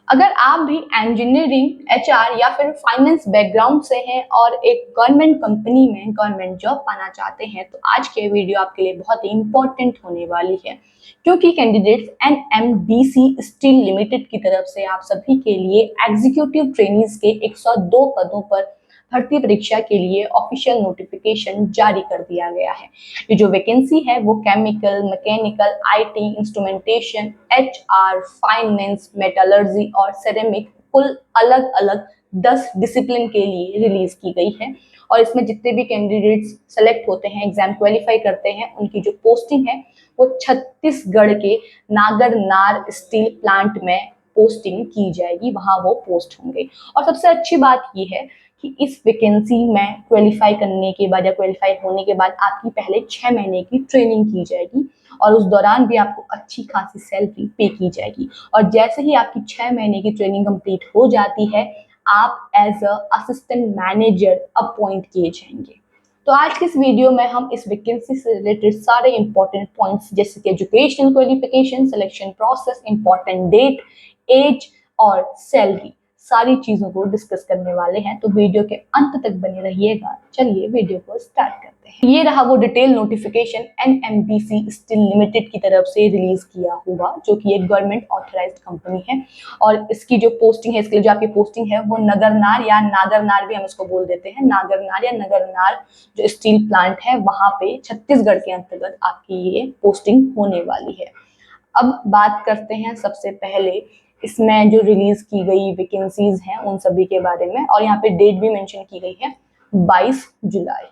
अगर आप भी इंजीनियरिंग, एचआर या फिर फाइनेंस बैकग्राउंड से हैं और एक गवर्नमेंट कंपनी में गवर्नमेंट जॉब पाना चाहते हैं तो आज के वीडियो आपके लिए बहुत ही इंपॉर्टेंट होने वाली है, क्योंकि कैंडिडेट्स एनएमडीसी स्टील लिमिटेड की तरफ से आप सभी के लिए एग्जीक्यूटिव ट्रेनीज के 102 पदों पर भर्ती परीक्षा के लिए ऑफिशियल नोटिफिकेशन जारी कर दिया गया है। ये जो वैकेंसी है वो chemical, mechanical, IT, instrumentation, HR, finance, metallurgy और सेरेमिक कुल अलग अलग 10 डिसिप्लिन के लिए रिलीज की गई है। और इसमें जितने भी कैंडिडेट्स सेलेक्ट होते हैं, एग्जाम क्वालिफाई करते हैं, उनकी जो पोस्टिंग है वो छत्तीसगढ़ के नागरनार स्टील प्लांट में पोस्टिंग की जाएगी, वहां वो पोस्ट होंगे। और सबसे अच्छी बात ये है कि इस वैकेंसी में क्वालिफाई करने के बाद या क्वालिफाई होने के बाद आपकी पहले 6 महीने की ट्रेनिंग की जाएगी और उस दौरान भी आपको अच्छी खासी सैलरी पे की जाएगी। और जैसे ही आपकी 6 महीने की ट्रेनिंग कंप्लीट हो जाती है, आप as a assistant manager appoint किए जाएंगे। तो आज के इस वीडियो में हम इस वैकेंसी से रिलेटेड सारे इंपॉर्टेंट पॉइंट्स जैसे कि educational qualification, selection process, important date, age और सैलरी, सारी चीजों को डिस्कस करने वाले हैं। तो वीडियो के अंत तक बने रहिएगा। चलिए वीडियो को स्टार्ट करते हैं। ये रहा वो detail notification NMDC steel limited की तरफ से रिलीज किया हुआ, जो कि एक गवर्नमेंट ऑथराइज्ड कंपनी है। और इसकी जो पोस्टिंग है, इसके लिए जो आपकी पोस्टिंग है वो नगरनार या नागरनार भी हम इसको बोल देते हैं, नागरनार या नगरनार जो स्टील प्लांट है वहां पे छत्तीसगढ़ के अंतर्गत आपकी ये पोस्टिंग होने वाली है। अब बात करते हैं सबसे पहले इसमें जो रिलीज की गई वैकेंसीज हैं उन सभी के बारे में। और यहाँ पे डेट भी मेंशन की गई है 22 जुलाई।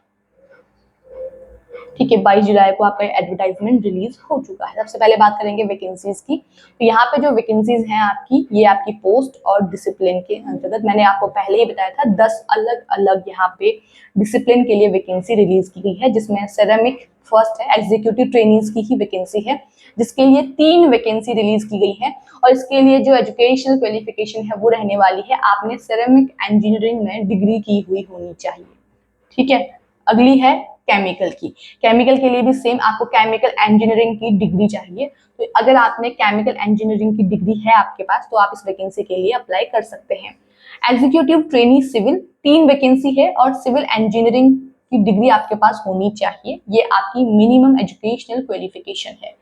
ठीक है, 22 जुलाई को आपका एडवर्टाइजमेंट रिलीज हो चुका है। सबसे पहले बात करेंगे वैकेंसीज की। तो यहाँ पे जो वैकेंसीज हैं आपकी, ये आपकी पोस्ट और डिसिप्लिन के अंतर्गत, मैंने आपको पहले ही बताया था 10 अलग अलग यहाँ पे डिसिप्लिन के लिए वैकेंसी रिलीज की गई है, जिसमें सेरेमिक फर्स्ट है, एग्जीक्यूटिव ट्रेनिंग्स की ही वैकेंसी है, जिसके लिए 3 वैकेंसी रिलीज की गई है। और इसके लिए जो एजुकेशनल क्वालिफिकेशन है वो रहने वाली है, आपने सेरेमिक इंजीनियरिंग में डिग्री की हुई होनी चाहिए। ठीक है, अगली है केमिकल की। केमिकल के लिए भी सेम, आपको केमिकल इंजीनियरिंग की डिग्री चाहिए। तो अगर आपने केमिकल इंजीनियरिंग की डिग्री है आपके पास तो आप इस वैकेंसी के लिए अप्लाई कर सकते हैं। एग्जीक्यूटिव ट्रेनी सिविल 3 वैकेंसी है और सिविल इंजीनियरिंग की डिग्री आपके पास होनी चाहिए। ये आपकी मिनिमम एजुकेशनल क्वालिफिकेशन है।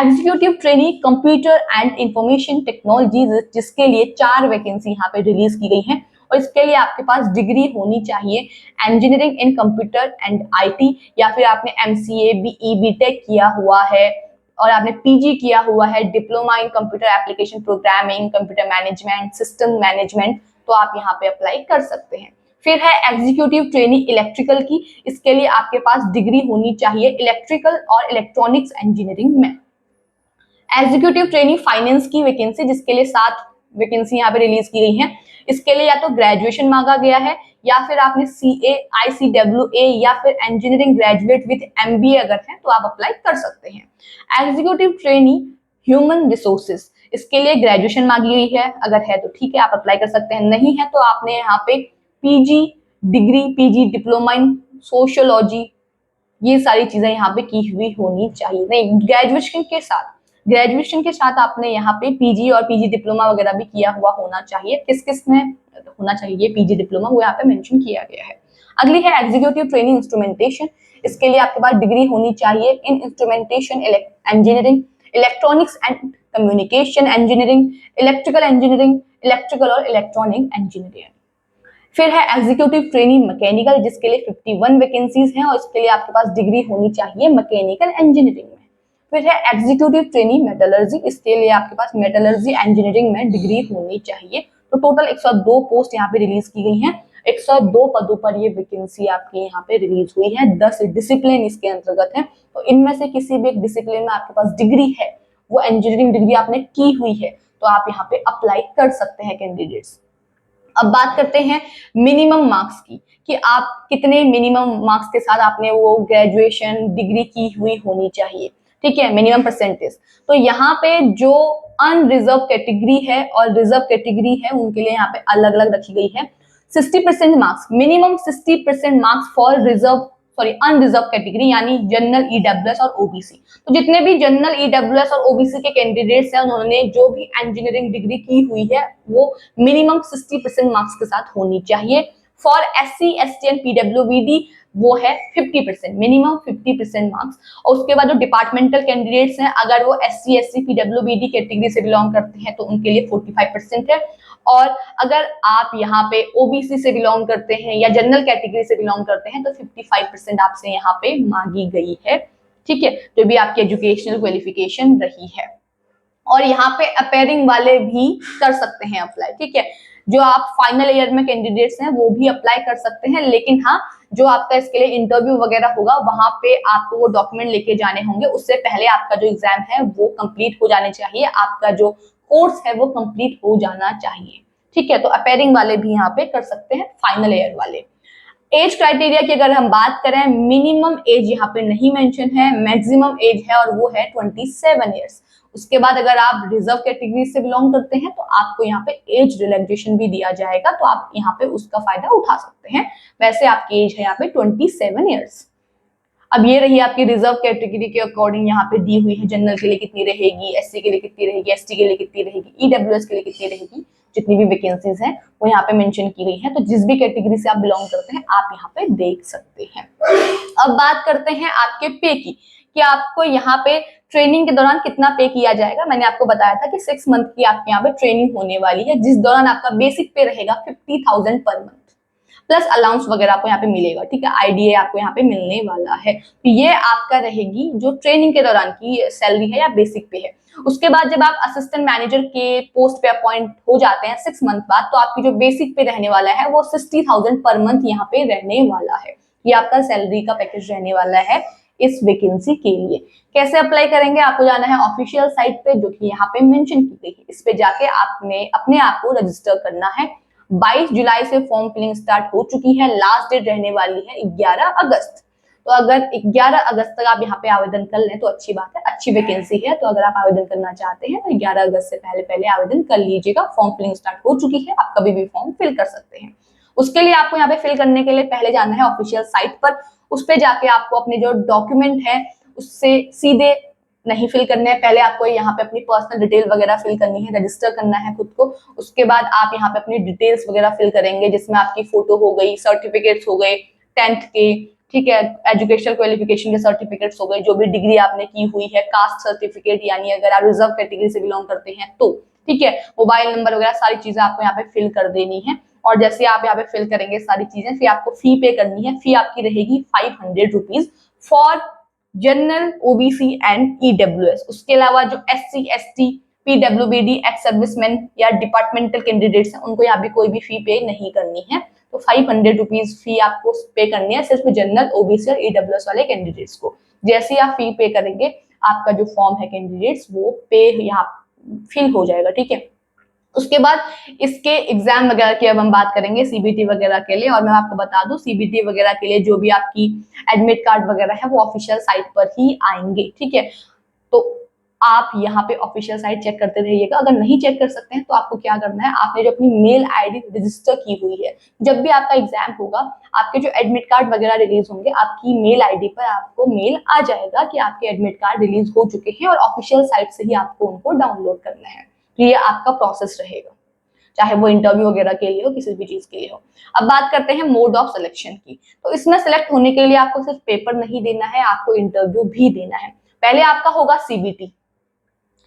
Executive trainee computer and information technology, जिसके लिए 4 वैकेंसी यहाँ पे रिलीज की गई हैं। और इसके लिए आपके पास डिग्री होनी चाहिए engineering in computer and IT, या फिर आपने एमसीए, बीई, बीटेक किया हुआ है और आपने पीजी किया हुआ है, diploma in computer application programming, computer management, system management, तो आप यहाँ पे अप्लाई कर सकते हैं। फिर है एग्जीक्यूटिव ट्रेनी इलेक्ट्रिकल की। इसके लिए आपके पास डिग्री होनी चाहिए इलेक्ट्रिकल और इलेक्ट्रॉनिक्स इंजीनियरिंग में। एग्जीक्यूटिव ट्रेनी फाइनेंस की वैकेंसी, जिसके लिए 7 वैकेंसी यहाँ पे रिलीज की गई है। इसके लिए या तो ग्रेजुएशन मांगा गया है या फिर आपने सीए, आईसीडब्ल्यूए या फिर इंजीनियरिंग ग्रेजुएट विद एमबीए अगर है तो आप अप्लाई कर सकते हैं। एग्जीक्यूटिव ट्रेनी ह्यूमन रिसोर्सेज, इसके लिए ग्रेजुएशन मांगी गई है, अगर है तो ठीक है आप अप्लाई कर सकते हैं, नहीं है तो आपने यहाँ पे PG degree, PG diploma in sociology, ये सारी चीजें यहाँ पे की हुई होनी चाहिए। नहीं, ग्रेजुएशन के साथ आपने यहाँ पे पीजी और पीजी डिप्लोमा वगैरह भी किया हुआ होना चाहिए। किस किस में होना चाहिए पीजी डिप्लोमा, वो यहाँ पे मेंशन किया गया है। अगली है एग्जीक्यूटिव ट्रेनिंग इंस्ट्रूमेंटेशन। इसके लिए आपके पास डिग्री होनी चाहिए in instrumentation engineering, electronics and communication engineering, electrical engineering, electrical और इलेक्ट्रॉनिक इंजीनियरिंग। फिर है एग्जीक्यूटिव ट्रेनिंग मैकेनिकल, जिसके लिए 51 वैकेंसीज हैं और इसके लिए आपके पास डिग्री होनी चाहिए मैकेनिकल इंजीनियरिंग में। फिर है एग्जीक्यूटिव ट्रेनिंग मेटलर्जी, इसके लिए आपके पास मेटलर्जी इंजीनियरिंग में डिग्री होनी चाहिए। तो टोटल 102 पोस्ट यहाँ पे रिलीज की गई हैं। 102 पदों पर ये वैकेंसी आपकी यहाँ पे रिलीज हुई है। 10 डिसिप्लिन इसके अंतर्गत है। तो इनमें से किसी भी एक डिसिप्लिन में आपके पास डिग्री है, वो इंजीनियरिंग डिग्री आपने की हुई है, तो आप यहाँ पे अप्लाई कर सकते हैं कैंडिडेट्स। अब बात करते हैं मिनिमम मार्क्स की, कि आप कितने मिनिमम मार्क्स के साथ आपने वो ग्रेजुएशन डिग्री की हुई होनी चाहिए। ठीक है, मिनिमम परसेंटेज। तो यहाँ पे जो अनरिजर्व कैटेगरी है और रिजर्व कैटेगरी है उनके लिए यहाँ पे अलग अलग रखी गई है। 60% marks, minimum 60% marks for reserve sorry unreserve category यानी जनरल, ईडब्ल्यूएस और ओबीसी। तो जितने भी जनरल, ईडब्ल्यूएस और ओबीसी के कैंडिडेट्स हैं उन्होंने जो भी इंजीनियरिंग डिग्री की हुई है वो मिनिमम 60% मार्क्स के साथ होनी चाहिए। For SC, ST and PWBD वो है 50%, मिनिमम 50% मार्क्स। और उसके बाद जो डिपार्टमेंटल कैंडिडेट्स हैं अगर वो एससी, एससी, पीडब्ल्यूबीडी कैटेगरी से बिलोंग करते हैं तो उनके लिए 45% है। और अगर आप यहाँ पे ओबीसी से बिलोंग करते हैं या जनरल कैटेगरी से बिलोंग करते हैं तो 55% आपसे यहाँ पे मांगी गई है। ठीक है, जो भी आपकी एजुकेशनल क्वालिफिकेशन रही है। और यहाँ पे अपेयरिंग वाले भी कर सकते हैं अप्लाई। ठीक है, जो आप फाइनल ईयर में कैंडिडेट्स हैं वो भी अप्लाई कर सकते हैं, लेकिन हाँ जो आपका इसके लिए इंटरव्यू वगैरह होगा वहां पे आपको वो डॉक्यूमेंट लेके जाने होंगे। उससे पहले आपका जो एग्जाम है वो कंप्लीट हो जाने चाहिए, आपका जो कोर्स है वो कंप्लीट हो जाना चाहिए। ठीक है, तो अपेयरिंग वाले भी यहाँ पे कर सकते हैं, फाइनल ईयर वाले। एज क्राइटेरिया की अगर हम बात करें, मिनिमम एज यहाँ पे नहीं मेंशन है, मैक्सिमम एज है और वो है 27 ईयर्स। उसके बाद अगर आप रिजर्व कैटेगरी से बिलोंग करते हैं तो आपको यहाँ पे एज रिलैक्सेशन भी दिया जाएगा, तो आप यहाँ पे उसका फायदा उठा सकते हैं। वैसे आपकी एज है यहाँ पे 27 ईयर्स। अब ये रही आपकी रिजर्व कैटेगरी के अकॉर्डिंग यहाँ पे दी हुई है, जनरल के लिए कितनी रहेगी, एससी के लिए कितनी रहेगी, एसटी के लिए कितनी रहेगी, ईडब्ल्यूएस के लिए कितनी रहेगी। जितनी भी वैकेंसीज हैं वो यहाँ पे मेंशन की गई है, तो जिस भी कैटेगरी से आप बिलोंग करते हैं आप यहाँ पे देख सकते हैं। अब बात करते हैं आपके पे की, कि आपको यहाँ पे ट्रेनिंग के दौरान कितना पे किया जाएगा। मैंने आपको बताया था कि 6 मंथ की आपके यहाँ पे ट्रेनिंग होने वाली है, जिस दौरान आपका बेसिक पे रहेगा 50,000 पर मंथ, प्लस अलाउंस वगैरह आपको यहाँ पे मिलेगा। ठीक है, आईडीए आपको यहाँ पे मिलने वाला है। तो ये आपका रहेगी जो ट्रेनिंग के दौरान की सैलरी है या बेसिक पे है। उसके बाद जब आप असिस्टेंट मैनेजर के पोस्ट पे अपॉइंट हो जाते हैं 6 मंथ बाद, तो आपकी जो बेसिक पे रहने वाला है वो 60,000 पर मंथ यहाँ पे रहने वाला है। ये आपका सैलरी का पैकेज रहने वाला है इस वैकेंसी के लिए। कैसे अप्लाई करेंगे, आपको जाना है ऑफिशियल साइट पे जो कि यहाँ पे मेंशन की गई है। इस पे जाके आपने अपने आप को रजिस्टर करना है। 22 जुलाई से फॉर्म फिलिंग स्टार्ट हो चुकी है, लास्ट डेट रहने वाली है 11 अगस्त। तो अगर 11 अगस्त तक आप यहाँ पे आवेदन कर लें तो अच्छी बात है, अच्छी वैकेंसी है। तो अगर आप आवेदन करना चाहते हैं तो 11 अगस्त से पहले पहले आवेदन कर लीजिएगा। फॉर्म फिलिंग स्टार्ट हो चुकी है, आप कभी भी फॉर्म फिल कर सकते हैं। उसके लिए आपको यहाँ पे फिल करने के लिए पहले जाना है ऑफिशियल साइट पर। उस पे जाके आपको अपने जो डॉक्यूमेंट है उससे सीधे नहीं फिल करने हैं, पहले आपको यहाँ पे अपनी पर्सनल डिटेल वगैरह फिल करनी है, रजिस्टर करना है खुद को। उसके बाद आप यहाँ पे अपनी डिटेल्स वगैरह फिल करेंगे, जिसमें आपकी फोटो हो गई, सर्टिफिकेट्स हो गए 10th के, ठीक है, एजुकेशनल क्वालिफिकेशन के सर्टिफिकेट्स हो गए, जो भी डिग्री आपने की हुई है, कास्ट सर्टिफिकेट यानी अगर आप रिजर्व कैटेगरी से बिलोंग करते हैं तो, ठीक है, मोबाइल नंबर वगैरह सारी चीजें आपको यहाँ पे फिल कर देनी है। और जैसे आप यहाँ पे फिल करेंगे सारी चीजें, फिर आपको फी पे करनी है। फी आपकी रहेगी 500 rupees for general, OBC and EWS. उसके अलावा जो SC, ST, PWBD, ex serviceman या डिपार्टमेंटल कैंडिडेट्स हैं उनको यहाँ भी कोई भी फी पे नहीं करनी है। तो 500 रुपीज फी आपको पे करनी है सिर्फ जनरल, ओबीसी और ईडब्ल्यूएस वाले कैंडिडेट्स को। जैसे ही आप फी पे करेंगे आपका जो फॉर्म है कैंडिडेट्स वो पे यहाँ फिल हो जाएगा। ठीक है, उसके बाद इसके एग्जाम वगैरह की अब हम बात करेंगे सीबीटी वगैरह के लिए। और मैं आपको बता दूं सीबीटी वगैरह के लिए जो भी आपकी एडमिट कार्ड वगैरह है वो ऑफिशियल साइट पर ही आएंगे। ठीक है, तो आप यहाँ पे ऑफिशियल साइट चेक करते रहिएगा। अगर नहीं चेक कर सकते हैं तो आपको क्या करना है, आपने जो अपनी मेल आईडी रजिस्टर की हुई है, जब भी आपका एग्जाम होगा आपके जो एडमिट कार्ड वगैरह रिलीज होंगे आपकी मेल आईडी पर आपको मेल आ जाएगा कि आपके एडमिट कार्ड रिलीज हो चुके हैं और ऑफिशियल साइट से ही आपको उनको डाउनलोड करना है। तो ये आपका प्रोसेस रहेगा, चाहे वो इंटरव्यू वगैरह के लिए हो, किसी भी चीज के लिए हो। अब बात करते हैं मोड ऑफ सिलेक्शन की। तो इसमें सिलेक्ट होने के लिए आपको सिर्फ पेपर नहीं देना है, आपको इंटरव्यू भी देना है। पहले आपका होगा सीबीटी,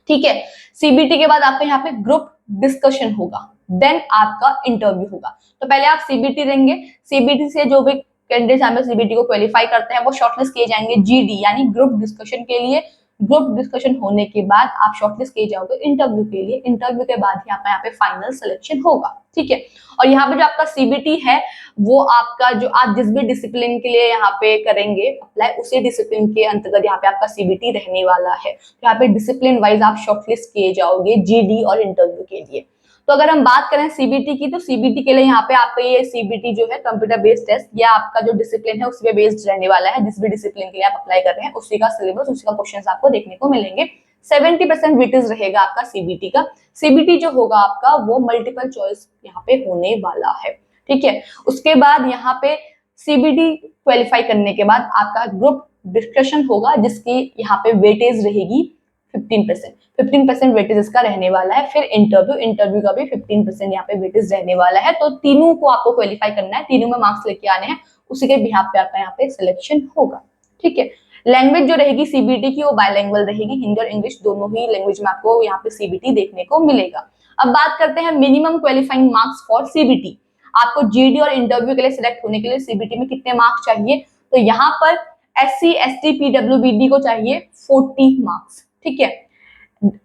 ठीक है, सीबीटी के बाद आपका यहाँ पे ग्रुप डिस्कशन होगा, देन आपका इंटरव्यू होगा। तो पहले आप सीबीटी देंगे, सीबीटी से जो भी कैंडिडेट यहाँ पे सीबीटी को क्वालिफाई करते हैं वो शॉर्टलिस्ट किए जाएंगे जीडी यानी ग्रुप डिस्कशन के लिए। ग्रुप डिस्कशन होने के बाद आप शॉर्टलिस्ट किए जाओगे इंटरव्यू के लिए। इंटरव्यू के बाद ही आपका यहाँ पे फाइनल सिलेक्शन होगा। ठीक है, और यहाँ पे जो आपका सीबीटी है वो आपका जो आप जिस भी डिसिप्लिन के लिए यहाँ पे करेंगे अप्लाई, उसी डिसिप्लिन के अंतर्गत यहाँ पे आपका सीबीटी रहने वाला है। तो यहाँ पे डिसिप्लिन वाइज आप शॉर्टलिस्ट किए जाओगे जीडी और इंटरव्यू के लिए। तो अगर हम बात करें सीबीटी की, तो सीबीटी के लिए यहाँ पे आपका ये सीबीटी जो है कंप्यूटर बेस्ड टेस्ट या आपका जो डिसिप्लिन है उसी पे बेस्ड रहने वाला है। जिस भी डिसिप्लिन के लिए आप अप्लाई कर रहे हैं उसी का सिलेबस, उसी का क्वेश्चन आपको देखने को मिलेंगे। 70% वेटेज रहेगा आपका सीबीटी का। सीबीटी जो होगा आपका वो मल्टीपल चॉइस यहाँ पे होने वाला है। ठीक है, उसके बाद यहाँ पे CBT क्वालिफाई करने के बाद आपका ग्रुप डिस्कशन होगा, जिसकी यहाँ पे वेटेज रहेगी 15% वेटेज इसका रहने वाला है। फिर इंटरव्यू का भी 15% यहाँ पे वेटेज रहने वाला है। तो तीनों को आपको क्वालिफाई करना है, तीनों में मार्क्स लेके आने हैं, उसी के बिहाफ पे आपका यहाँ पे सिलेक्शन होगा। ठीक है। लैंग्वेज जो रहेगी CBT की वो बायलैंग्वेज रहेगी, हिंदी और इंग्लिश दोनों ही लैंग्वेज में आपको यहाँ पे CBT देखने को मिलेगा। अब बात करते हैं minimum qualifying marks for CBT। आपको GD और इंटरव्यू के लिए सिलेक्ट होने के लिए CBT में कितने मार्क्स चाहिए, तो यहाँ पर SC ST PWBD को चाहिए 40 मार्क्स। ठीक है।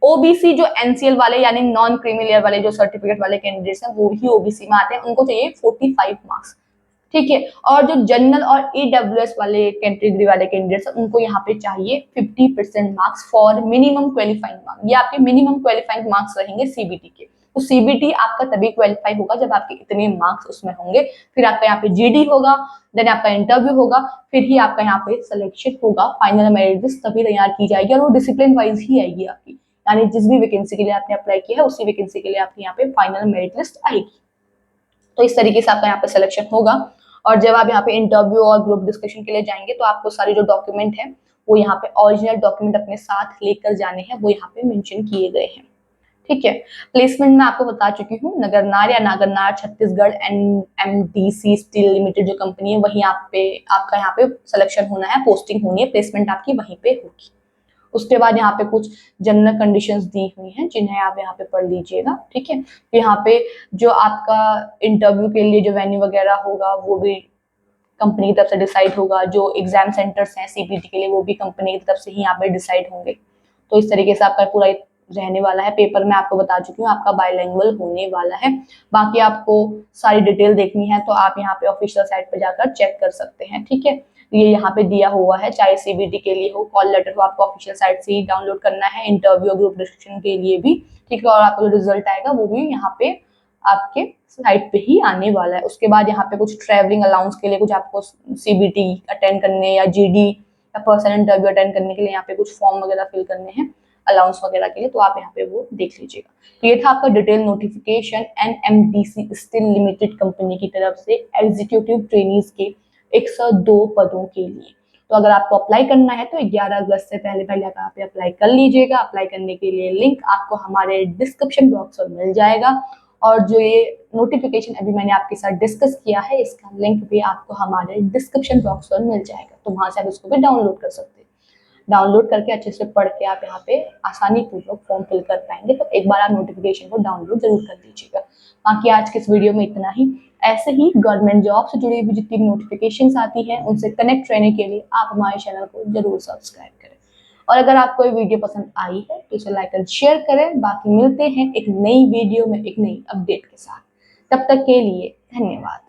OBC जो NCL वाले यानी नॉन क्रीमी लेयर वाले जो सर्टिफिकेट वाले कैंडिडेट्स हैं वो ही OBC में आते हैं, उनको चाहिए 45 मार्क्स। ठीक है। और जो जनरल और EWS वाले कैटेगरी वाले कैंडिडेट्स हैं उनको यहाँ पे चाहिए 50% marks for minimum qualifying marks. ये आपके मिनिमम क्वालिफाइंग मार्क्स रहेंगे CBT के। तो CBT आपका तभी क्वालिफाई होगा जब आपके इतने मार्क्स उसमें होंगे, फिर आपका यहाँ पे GD होगा, देन आपका इंटरव्यू होगा, फिर ही आपका यहाँ पे सिलेक्शन होगा। फाइनल मेरिट लिस्ट तभी तैयार की जाएगी और वो डिसिप्लिन वाइज ही आएगी आपकी, यानी जिस भी वैकेंसी के लिए आपने अप्लाई किया है उसी वैकेंसी के लिए आपकी यहाँ पे फाइनल मेरिट लिस्ट आएगी। तो इस तरीके से आपका यहाँ पे सिलेक्शन होगा। और जब आप यहाँ पे इंटरव्यू और ग्रुप डिस्कशन के लिए जाएंगे तो आपको सारे जो डॉक्यूमेंट है वो यहाँ पे ओरिजिनल डॉक्यूमेंट अपने साथ लेकर जाने हैं, वो यहाँ पे मेंशन किए गए हैं। ठीक है। प्लेसमेंट में आपको बता चुकी हूँ, नगरनार या Nagarnar Chhattisgarh NMDC steel limited जो कंपनी है वही आपका यहाँ पे सिलेक्शन होना है, पोस्टिंग होनी है, प्लेसमेंट आपकी वहीं पे होगी। उसके बाद यहाँ पे कुछ जनरल कंडीशंस दी हुई हैं जिन्हें आप यहाँ पे पढ़ लीजिएगा। ठीक है। यहाँ पे जो आपका इंटरव्यू के लिए जो वेन्यू वगैरह होगा वो भी कंपनी की तरफ से डिसाइड होगा, जो एग्जाम सेंटर्स हैं CBT के लिए वो भी कंपनी की तरफ से ही यहाँ पे डिसाइड होंगे। तो इस तरीके से आपका पूरा रहने वाला है। पेपर में आपको बता चुकी हूँ आपका बाइलिंगुअल होने वाला है। बाकी आपको सारी डिटेल देखनी है तो आप यहाँ पे ऑफिशियल साइट पे जाकर चेक कर सकते हैं। ठीक है। ये यहाँ पे दिया हुआ है, चाहे CBT के लिए हो, कॉल लेटर हो, आपको ऑफिशियल साइट से ही डाउनलोड करना है, इंटरव्यू ग्रुप डिस्कशन के लिए भी। ठीक है। और आपको जो रिजल्ट आएगा वो भी यहाँ पे आपके साइट पे ही आने वाला है। उसके बाद यहाँ पे कुछ ट्रैवलिंग अलाउंस के लिए कुछ आपको CBT अटेंड करने या GD या पर्सनल इंटरव्यू अटेंड करने के लिए यहाँ पे कुछ फॉर्म वगैरह फिल करने हैं अलाउंस वगैरह के लिए, तो आप यहाँ पे वो देख लीजिएगा। तो ये था आपका detail notification NMDC steel limited company की तरफ से एग्जीक्यूटिव ट्रेनीज के 102 पदों के लिए। तो अगर आपको अप्लाई करना है तो 11 अगस्त से पहले पहले आप यहाँ पे अप्लाई कर लीजिएगा। अप्लाई करने के लिए लिंक आपको हमारे डिस्क्रिप्शन बॉक्स में मिल जाएगा, और जो ये नोटिफिकेशन अभी मैंने आपके साथ डिस्कस किया है इसका लिंक भी आपको हमारे डिस्क्रिप्शन बॉक्स में मिल जाएगा, तो वहां से आप इसको भी डाउनलोड कर सकते हैं। डाउनलोड करके अच्छे से पढ़ के आप यहाँ पे आसानी पूर्वक फॉर्म फिल कर पाएंगे। तो एक बार आप नोटिफिकेशन को डाउनलोड जरूर कर लीजिएगा। बाकी आज के इस वीडियो में इतना ही। ऐसे ही गवर्नमेंट जॉब से जुड़ी हुई जितनी भी नोटिफिकेशन आती हैं उनसे कनेक्ट रहने के लिए आप हमारे चैनल को जरूर सब्सक्राइब करें। और अगर आपको ये वीडियो पसंद आई है तो इसे लाइक और शेयर करें। बाकी मिलते हैं एक नई वीडियो में एक नई अपडेट के साथ। तब तक के लिए धन्यवाद।